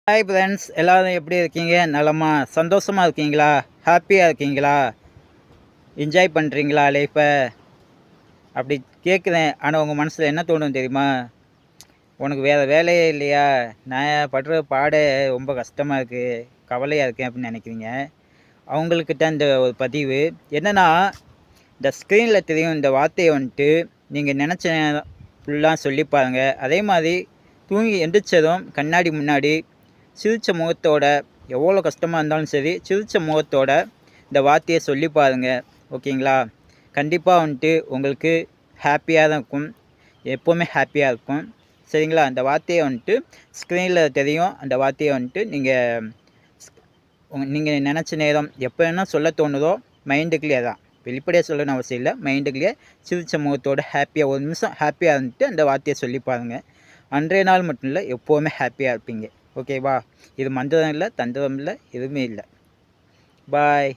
Hi friends, எல்லோரும் எப்படி இருக்கீங்க? நலமா சந்தோஷமாக இருக்கீங்களா? ஹாப்பியாக இருக்கீங்களா? என்ஜாய் பண்ணுறீங்களா லைஃப்பை? அப்படி கேட்குறேன். ஆனால் உங்கள் மனசில் என்ன தோணும் தெரியுமா? உனக்கு வேறு வேலையே இல்லையா? நான் படுற பாடே ரொம்ப கஷ்டமாக இருக்குது, கவலையாக இருக்கேன் அப்படின்னு நினைக்கிறீங்க. அவங்களுக்கிட்ட இந்த ஒரு பதிவு என்னென்னா, இந்த ஸ்க்ரீனில் தெரியும் இந்த வார்த்தையை வந்துட்டு நீங்கள் நினச்ச நேரம் ஃபுல்லாக சொல்லி பாருங்கள். அதே மாதிரி தூங்கி எந்திரிச்சதும் கண்ணாடி முன்னாடி சிரித்த முகத்தோட, எவ்வளோ கஷ்டமாக இருந்தாலும் சரி சிரித்த முகத்தோட இந்த வார்த்தையை சொல்லி பாருங்கள். ஓகேங்களா? கண்டிப்பாக வந்துட்டு உங்களுக்கு ஹாப்பியாக தான் இருக்கும், எப்போவுமே ஹாப்பியாக இருக்கும். சரிங்களா? அந்த வார்த்தையை வந்துட்டு ஸ்க்ரீனில் தெரியும். அந்த வார்த்தையை வந்துட்டு நீங்கள் நினச்ச நேரம் எப்போ என்ன சொல்ல தோணுதோ மைண்டுக்குள்ளேயே தான், வெளிப்படையாக சொல்லணும்னு அவசியம் இல்லை, மைண்டுக்குள்ளேயே சிரித்த முகத்தோட ஹாப்பியாக ஒரு நிமிஷம் ஹாப்பியாக இருந்துட்டு அந்த வார்த்தையை சொல்லி பாருங்கள். அன்றைய நாள் மட்டும் இல்லை, எப்போவுமே ஹாப்பியாக இருப்பீங்க. ஓகேவா? இது மந்திரம் இல்லை, தந்திரம் இல்லை, எதுவுமே இல்லை. பாய்.